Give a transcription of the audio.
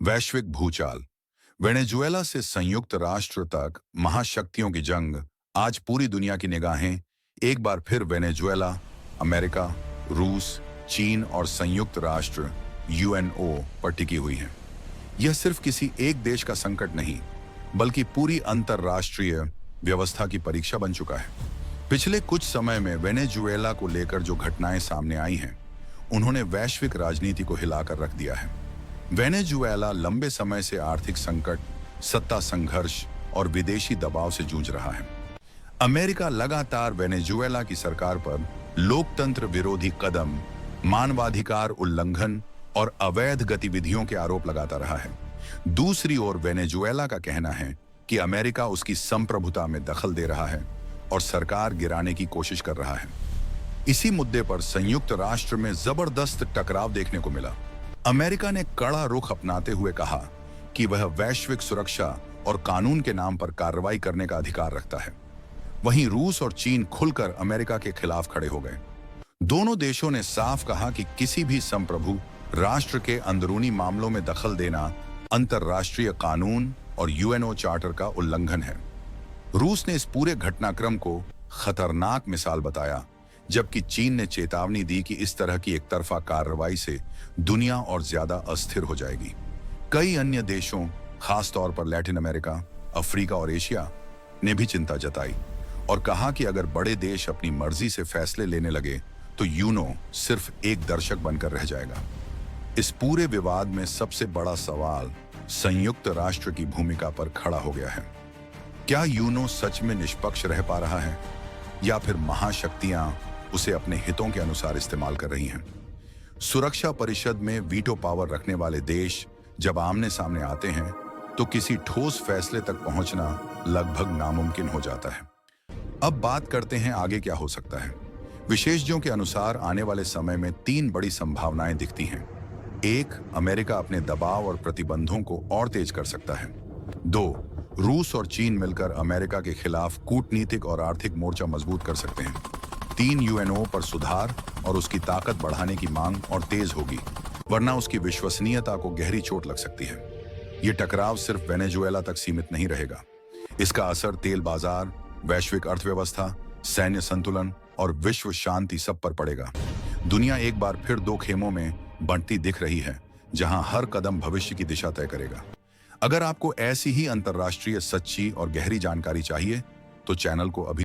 वैश्विक भूचाल। वेनेजुएला से संयुक्त राष्ट्र तक महाशक्तियों की जंग। आज पूरी दुनिया की निगाहें एक बार फिर वेनेजुएला, अमेरिका, रूस, चीन और संयुक्त राष्ट्र यूएनओ पर टिकी हुई हैं। यह सिर्फ किसी एक देश का संकट नहीं, बल्कि पूरी अंतर्राष्ट्रीय व्यवस्था की परीक्षा बन चुका है। पिछले कुछ समय में वेनेजुएला को लेकर जो घटनाएं सामने आई हैं, उन्होंने वैश्विक राजनीति को हिलाकर रख दिया है। वेनेजुएला लंबे समय से आर्थिक संकट, सत्ता संघर्ष और विदेशी दबाव से जूझ रहा है। अमेरिका लगातार वेनेजुएला की सरकार पर लोकतंत्र विरोधी कदम, मानवाधिकार उल्लंघन और अवैध गतिविधियों के आरोप लगाता रहा है। दूसरी ओर वेनेजुएला का कहना है कि अमेरिका उसकी संप्रभुता में दखल दे रहा है और सरकार गिराने की कोशिश कर रहा है। इसी मुद्दे पर संयुक्त राष्ट्र में जबरदस्त टकराव देखने को मिला। अमेरिका ने कड़ा रुख अपनाते हुए कहा कि वह वैश्विक सुरक्षा और कानून के नाम पर कार्रवाई करने का अधिकार रखता है। वहीं रूस और चीन खुलकर अमेरिका के खिलाफ खड़े हो गए। दोनों देशों ने साफ कहा कि किसी भी संप्रभु राष्ट्र के अंदरूनी मामलों में दखल देना अंतर्राष्ट्रीय कानून और यूएनओ चार्टर का उल्लंघन है। रूस ने इस पूरे घटनाक्रम को खतरनाक मिसाल बताया, जबकि चीन ने चेतावनी दी कि इस तरह की एकतरफा कार्रवाई से दुनिया और ज्यादा अस्थिर हो जाएगी। कई अन्य देशों, खासतौर पर लैटिन अमेरिका, अफ्रीका और एशिया ने भी चिंता जताई और कहा कि अगर बड़े देश अपनी मर्जी से फैसले लेने लगे तो यूएनओ सिर्फ एक दर्शक बनकर रह जाएगा। इस पूरे विवाद में सबसे बड़ा सवाल संयुक्त राष्ट्र की भूमिका पर खड़ा हो गया है। क्या यूएनओ सच में निष्पक्ष रह पा रहा है, या फिर महाशक्तियां उसे अपने हितों के अनुसार इस्तेमाल कर रही हैं? सुरक्षा परिषद में वीटो पावर रखने वाले देश जब आमने सामने आते हैं तो किसी ठोस फैसले तक पहुंचना लगभग नामुमकिन हो जाता है। अब बात करते हैं आगे क्या हो सकता है। विशेषज्ञों के अनुसार आने वाले समय में 3 बड़ी संभावनाएं दिखती हैं। 1, अमेरिका अपने दबाव और प्रतिबंधों को और तेज कर सकता है। 2, रूस और चीन मिलकर अमेरिका के खिलाफ कूटनीतिक और आर्थिक मोर्चा मजबूत कर सकते हैं। 3, यूएनओ पर सुधार और उसकी ताकत बढ़ाने की मांग और तेज होगी, वरना उसकी विश्वसनीयता को गहरी चोट लग सकती है। ये टकराव सिर्फ वेनेजुएला तक सीमित नहीं रहेगा। इसका असर तेल बाजार, वैश्विक अर्थव्यवस्था, सैन्य संतुलन और विश्व शांति सब पर पड़ेगा। दुनिया एक बार फिर 2 खेमों में बंटती दिख रही है, जहां हर कदम भविष्य की दिशा तय करेगा। अगर आपको ऐसी ही अंतर्राष्ट्रीय सच्ची और गहरी जानकारी चाहिए तो चैनल को अभी